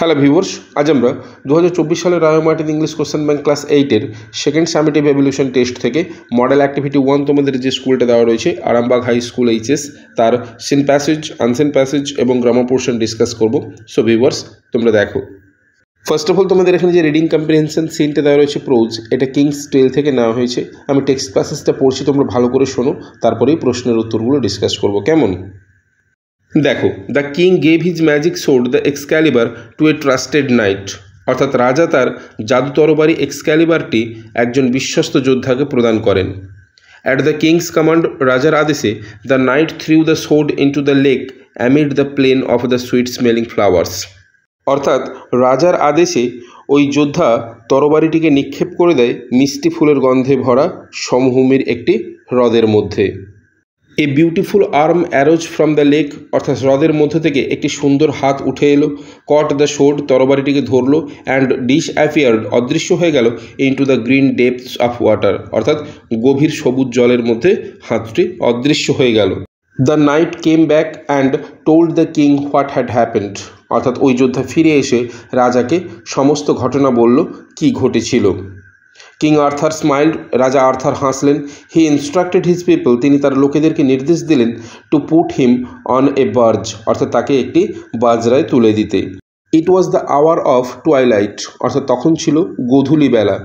Hello viewers, আজ আমরা 2024 সালের Royal Martin English question bank class 8-এর সেকেন্ড সামেটিভ এভলিউশন টেস্ট থেকে মডেল অ্যাক্টিভিটি 1 তোমাদের যে স্কুলটা দেওয়া রয়েছে আরামবাগ হাই স্কুল এইচএস, তার সিন প্যাসেজ, আনসিন প্যাসেজ এবং গ্রামার পোর্শন ডিসকাস করব। সো ভিউয়ার্স, তোমরা দেখো। ফার্স্ট অফ অল তোমাদের এখানে যে রিডিং কম্প্রিহেনশন সিনটা দেওয়া রয়েছে প্রোজ, এটা কিংস টেল থেকে নেওয়া হয়েছে। আমি টেক্সট প্যাসেজটা পড়ছি, তোমরা ভালো করে শোনো, তারপরেই প্রশ্নের উত্তরগুলো ডিসকাস করব। কেমন? দেখো, the king gave his magic sword the Excalibur to a trusted knight, অর্থাৎ রাজা তার জাদু তরবারি এক্সক্যালিবারটি একজন বিশ্বস্ত যোদ্ধাকে প্রদান করেন। অ্যাট দ্য কিংস কমান্ড, রাজার আদেশে the knight threw the sword into the lake amid the plain of the sweet smelling flowers, অর্থাৎ রাজার আদেশে ওই যোদ্ধা তরবারিটিকে নিক্ষেপ করে দেয় মিষ্টি ফুলের গন্ধে ভরা সমভূমির একটি হ্রদের মধ্যে। A beautiful arm arose from the lake, অর্থাৎ হ্রদের মধ্যে থেকে একটি সুন্দর হাত উঠে এলো। কট দ্য শোড, তরবারিটিকে ধরলো। অ্যান্ড ডিস অ্যাপিয়ার্ড, অদৃশ্য হয়ে গেল। Into the green depths of water, অর্থাৎ গভীর সবুজ জলের মধ্যে হাতটি অদৃশ্য হয়ে গেল। The knight came back and told the king what had happened, অর্থাৎ ওই যোদ্ধা ফিরে এসে রাজাকে সমস্ত ঘটনা বলল, কি ঘটেছিল। কিং আর্থার স্মাইল্ড, রাজা আর্থার হাসলেন। হি ইনস্ট্রাক্টেড হিজ পিপল, তিনি তার লোকেদেরকে নির্দেশ দিলেন to put him on a barge, অর্থাৎ তাকে একটি বাজরায় তুলে দিতে। It was the hour of twilight, অর্থাৎ তখন ছিল গোধূলি বেলা।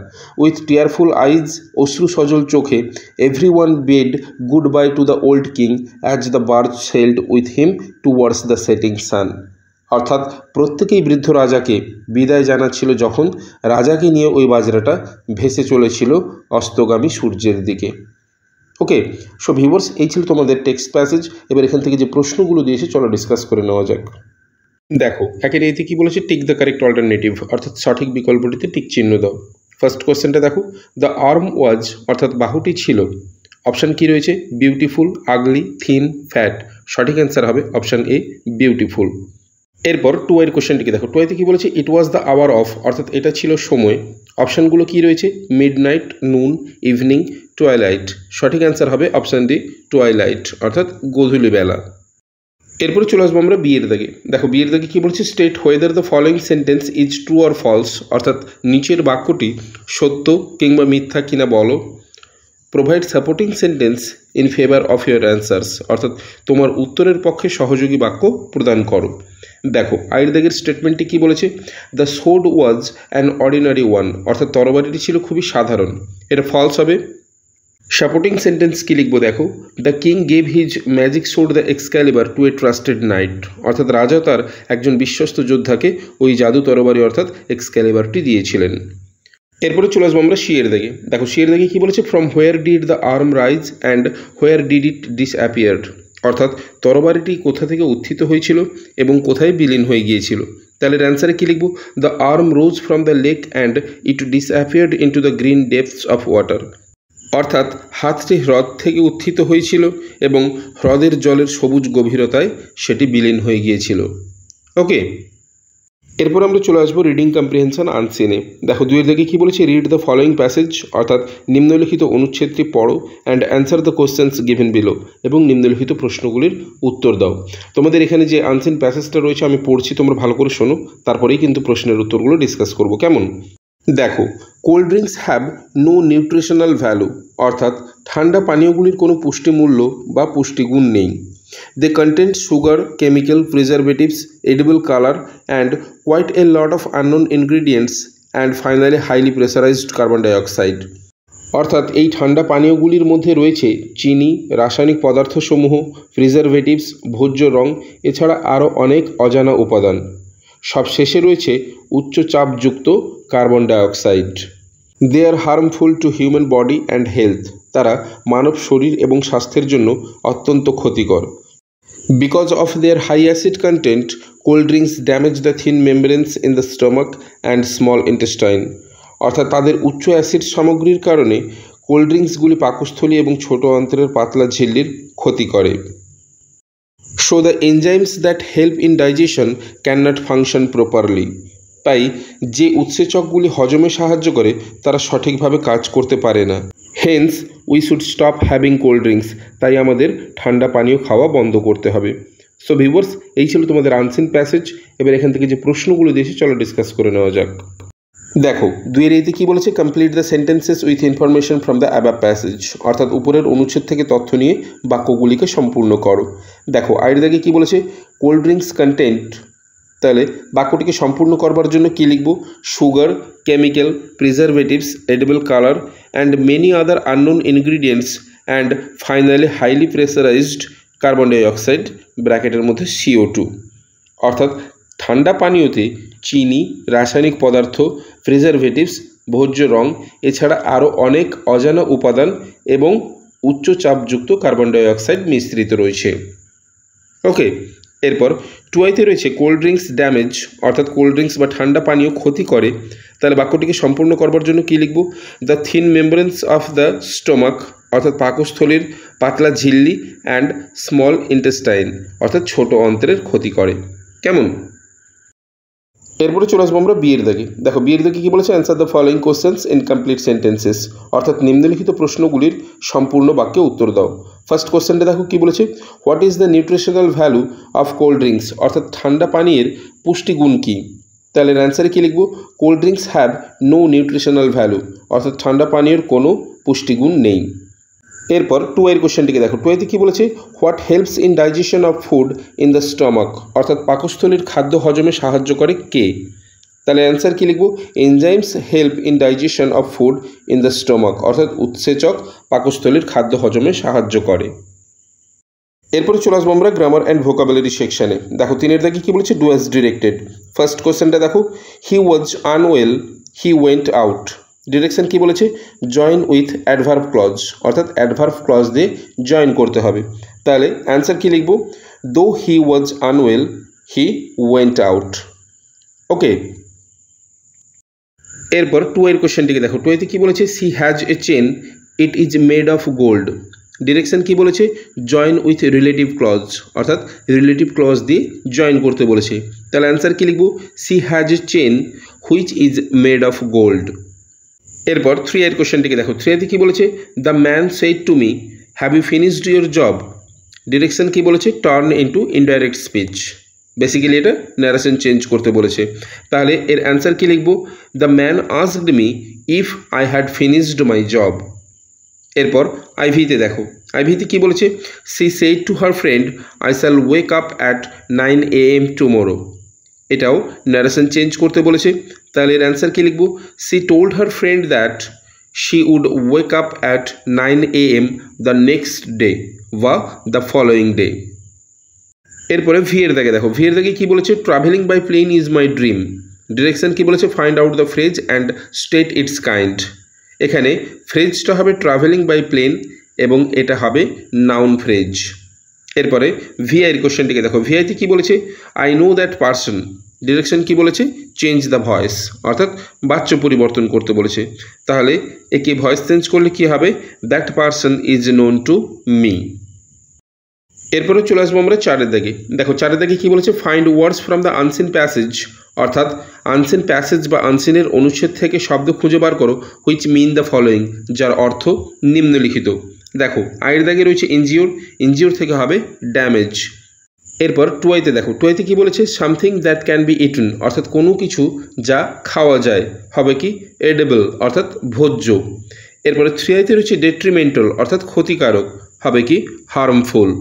উইথ টিয়ারফুল আইজ, অশ্রু সজল চোখে, every one bed good bye to the old king as the barge sailed with him towards the setting সান, অর্থাৎ প্রত্যেকেই বৃদ্ধ রাজাকে বিদায় জানাচ্ছিল যখন রাজাকে নিয়ে ওই বাজরাটা ভেসে চলেছিল অস্তগামী সূর্যের দিকে। ওকে, সো ভিউয়ার্স, এই ছিল তোমাদের টেক্সট প্যাসেজ। এবার এখান থেকে যে প্রশ্নগুলো দিয়েছে চলো ডিসকাস করে নেওয়া যাক। দেখো, একের এতে কী বলেছে, টিক দ্য কারেক্ট অল্টারনেটিভ, অর্থাৎ সঠিক বিকল্পটিতে টিক চিহ্ন দাও। ফার্স্ট কোয়েশ্চেনটা দেখো, দ্য আর্ম ওয়াজ, অর্থাৎ বাহুটি ছিল। অপশান কী রয়েছে, বিউটিফুল, আগলি, থিন, ফ্যাট। সঠিক অ্যান্সার হবে অপশান এ, বিউটিফুল। এরপর টু এর কোশ্চেনটিকে দেখো, টু এতে কী বলেছে, ইট ওয়াজ দ্য আওয়ার অফ, অর্থাৎ এটা ছিল সময়। অপশানগুলো কী রয়েছে, মিড নাইট, নুন, ইভিনিং, টুয়াইলাইট। সঠিক অ্যান্সার হবে অপশান ডি, টুয়াইলাইট, অর্থাৎ গোধূলি বেলা। এরপরে চলে আসবো আমরা বিয়ের দাগে। দেখো, বিয়ের দাগে কী বলছে, state whether the following sentence is true or false, অর্থাৎ নিচের বাক্যটি সত্য কিংবা মিথ্যা কিনা বলো। Provide supporting sentence in favour of your answers, অর্থাৎ তোমার উত্তরের পক্ষে সহযোগী বাক্য প্রদান করো। দেখো, আয়ের দাগের স্টেটমেন্টটি কী বলেছে, the sword was an ordinary one, অর্থাৎ তরবারিটি ছিল খুবই সাধারণ। এটা ফলস হবে। সাপোর্টিং সেন্টেন্স কী লিখবো, দেখো, the king gave his magic sword the Excalibur to a trusted knight, অর্থাৎ রাজা তার একজন বিশ্বস্ত যোদ্ধাকে ওই জাদু তরবারি অর্থাৎ এক্সক্যালিবারটি দিয়েছিলেন। এরপরে চলে আসবো আমরা শিয়ের দাগে। দেখো, শিয়ের দাগে কী বলেছে, from where did the arm rise and where did it disappeared, অর্থাৎ তরবারিটি কোথা থেকে উত্থিত হয়েছিল এবং কোথায় বিলীন হয়ে গিয়েছিল। তাহলে অ্যান্সারে কী লিখব, the arm rose from the lake and it disappeared into the green depths of water, অর্থাৎ হাতটি হ্রদ থেকে উত্থিত হয়েছিল এবং হ্রদের জলের সবুজ গভীরতায় সেটি বিলীন হয়ে গিয়েছিল। ওকে, এরপর আমরা চলে আসবো রিডিং কম্প্রিহেনশন আনসিনে। দেখো, দুইয়ের দিকে কী বলেছে, রিড দ্য ফলোয়িং প্যাসেজ, অর্থাৎ নিম্নলিখিত অনুচ্ছেদটি পড়ো and answer the questions given below, এবং নিম্নলিখিত প্রশ্নগুলির উত্তর দাও। তোমাদের এখানে যে আনসিন প্যাসেজটা রয়েছে আমি পড়ছি, তোমরা ভালো করে শোনো, তারপরেই কিন্তু প্রশ্নের উত্তরগুলো ডিসকাস করবো। কেমন? দেখো, cold drinks have no nutritional value, অর্থাৎ ঠান্ডা পানীয়গুলির কোনো পুষ্টিমূল্য বা পুষ্টিগুণ নেই। They contain sugar, chemical, preservatives, edible color and quite a lot of unknown ingredients and finally highly pressurized carbon dioxide, অর্থাৎ এই ঠান্ডা পানীয়গুলির মধ্যে রয়েছে চিনি, রাসায়নিক পদার্থসমূহ, প্রিজারভেটিভস, ভোজ্য রং, এছাড়া আরও অনেক অজানা উপাদান। সব শেষে রয়েছে উচ্চ চাপযুক্ত carbon dioxide. They are harmful to human body and health, তারা মানব শরীর এবং স্বাস্থ্যের জন্য অত্যন্ত ক্ষতিকর। Because of their high acid content, cold drinks damage the thin membranes in the stomach and small intestine, অর্থাৎ তাদের উচ্চ অ্যাসিড সামগ্রীর কারণে কোল্ড ড্রিঙ্কসগুলি পাকস্থলী এবং ছোট অন্ত্রের পাতলা ঝিল্লির ক্ষতি করে। So the enzymes that help in digestion can not function properly, তাই যে উৎসেচকগুলি হজমে সাহায্য করে তারা সঠিকভাবে কাজ করতে পারে না। Haynes we should stop having cold drinks, তাই আমাদের ঠান্ডা পানীয় খাওয়া বন্ধ করতে হবে। সো ভিউয়ার্স, এই ছিল তোমাদের আনসিন প্যাসেজ। এবার এখান থেকে যে প্রশ্নগুলো দিয়েছে চলো ডিসকাস করে নেওয়া যাক। দেখো 2-এতে কী বলেছে, complete the sentences with information from the above passage, অর্থাৎ উপরের অনুচ্ছেদ থেকে তথ্য নিয়ে বাক্যগুলিকে সম্পূর্ণ করো। দেখো আয়ের দাগে কী বলেছে, কোল্ড ড্রিঙ্কস কন্টেন্ট, তাহলে বাক্যটিকে সম্পূর্ণ করবার জন্য কী লিখব, sugar, chemical, preservatives, edible colour and many other unknown ingredients and finally highly pressurised carbon dioxide ব্র্যাকেটের মধ্যে CO2, অর্থাৎ ঠান্ডা পানীয়তে চিনি, রাসায়নিক পদার্থ, প্রিজারভেটিভস, ভোজ্য রং এছাড়া আরও অনেক অজানা উপাদান এবং উচ্চ চাপযুক্ত কার্বন ডাইঅক্সাইড মিশ্রিত রয়েছে। ওকে, এরপর 2তে রয়েছে কোল্ড ড্রিঙ্কস ড্যামেজ, অর্থাৎ কোল্ড ড্রিঙ্কস বা ঠান্ডা পানীয় ক্ষতি করে, তাহলে বাক্যটিকে সম্পূর্ণ করবার জন্য কী লিখব, the thin মেমব্রেন্স of the stomach, অর্থাৎ পাকস্থলীর পাতলা ঝিল্লি অ্যান্ড স্মল ইন্টেস্টাইন, অর্থাৎ ছোট অন্ত্রের ক্ষতি করে। কেমন? এরপরে চলে আসবো আমরা বিয়ের দাগে। দেখো বিয়ের দাগে কী বলেছে, answer the following questions in complete sentences, অর্থাৎ নিম্নলিখিত প্রশ্নগুলির সম্পূর্ণ বাক্যে উত্তর দাও। ফার্স্ট কোশ্চেনটা দেখো কী বলেছে, what is the nutritional value of cold drinks, অর্থাৎ ঠান্ডা পানীয়ের পুষ্টিগুণ কী, তাহলে অ্যান্সারে কী লিখব, cold drinks have no nutritional value, অর্থাৎ ঠান্ডা পানীয়ের কোনো পুষ্টিগুণ নেই। এরপর 2 কোশ্চেনটিকে দেখো, 2তে কী বলেছে, what helps in digestion of food in the stomach, অর্থাৎ পাকস্থলীর খাদ্য হজমে সাহায্য করে কে, তাহলে অ্যান্সার কী লিখব, enzymes help in digestion of food in the stomach, অর্থাৎ উৎসেচক পাকস্থলীর খাদ্য হজমে সাহায্য করে। এরপরে চলে আসবো আমরা গ্রামার অ্যান্ড ভোকাবুলারি সেকশানে। দেখো 3 দাগে কী বলেছে, ডু অ্যাজ ডিরেক্টেড। ফার্স্ট কোশ্চেনটা দেখো, he was unwell, he went out, direction কী বলেছে, জয়েন উইথ অ্যাডভার্ব ক্লজ, অর্থাৎ অ্যাডভার্ব ক্লজ দিয়ে জয়েন করতে হবে, তাহলে অ্যান্সার কী লিখব, though he was unwell he went out. Okay, এরপর 2 কোশ্চেনটিকে দেখো, 2তে কী বলেছে, she has a chain it is made of gold, direction কী বলেছে, জয়েন উইথ রিলেটিভ ক্লজ, অর্থাৎ রিলেটিভ ক্লজ দিয়ে জয়েন করতে বলেছে, তাহলে অ্যান্সার কী লিখব, C has a chain which is made of gold. এরপর 3 কোশ্চেনটিকে দেখো, 3তে কী বলেছে, the man said to me have you finished your job, direction কী বলেছে, turn into indirect speech, basically এটা ন্যারেশন চেঞ্জ করতে বলেছে, তাহলে এর অ্যান্সার কী লিখব, the man asked me if I had finished my job. এরপর আইভিতে দেখো, আইভিতে কী বলেছে, she said to her friend I shall wake up at 9 AM tomorrow, এটাও ন্যারেশন চেঞ্জ করতে বলেছে, তাহলে এর অ্যান্সার কী লিখব, she told her friend that she would wake up at 9 AM the next day বা দ্য ফলোয়িং ডে। এরপরে ভিয়ের দাগে দেখো, ভিয়ের দাগে কী বলেছে, travelling by plane is my dream, direction কী বলেছে, find out the phrase and state its kind, এখানে ফ্রেজটা হবে ট্রাভেলিং বাই প্লেন এবং এটা হবে নাউন ফ্রেজ। এরপরে ভিআইয়ের কোশ্চেনটিকে দেখো, ভিআইতে কী বলেছে, I know that person, direction কী বলেছে, চেঞ্জ দ্য ভয়েস, অর্থাৎ বাচ্য পরিবর্তন করতে বলেছে, তাহলে একে ভয়েস চেঞ্জ করলে কী হবে, that person is known to me. এরপরে চলে আসবো আমরা 4 দাগে। দেখো 4 দাগে কী বলেছে, find words from the unseen passage, অর্থাৎ আনসিন প্যাসেজ বা আনসিনের অনুচ্ছেদ থেকে শব্দ খুঁজে বার করো হুইচ মিন দ্য ফলোয়িং, যার অর্থ নিম্নলিখিত। দেখো আয়ের দাগে রয়েছে ইনজিওর, ইনজিওর থেকে হবে ড্যামেজ। এরপর 2তে দেখো, 2তে কী বলেছে, something that can be eaten, অর্থাৎ কোনো কিছু যা খাওয়া যায়, হবে কি এডেবল, অর্থাৎ ভোজ্য। এরপরে 3তে রয়েছে ডেট্রিমেন্টাল, অর্থাৎ ক্ষতিকারক, হবে কি হার্মফুল।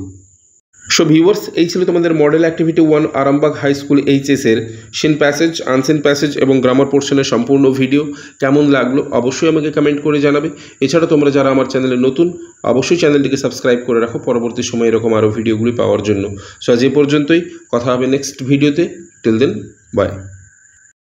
সো ভিউয়ার্স, এই ছিল তোমাদের model activity 1 Arambagh high school এইচএসের সিন প্যাসেজ, আনসিন প্যাসেজ এবং গ্রামার পোর্শনের সম্পূর্ণ ভিডিও। কেমন লাগলো অবশ্যই আমাকে কমেন্ট করে জানাবে। এছাড়া তোমরা যারা আমার চ্যানেলে নতুন, অবশ্যই চ্যানেলটিকে সাবস্ক্রাইব করে রাখো পরবর্তী সময়ে এরকম আরও ভিডিওগুলি পাওয়ার জন্য। সো আজ এই পর্যন্তই, কথা হবে নেক্সট ভিডিওতে। Till then, by.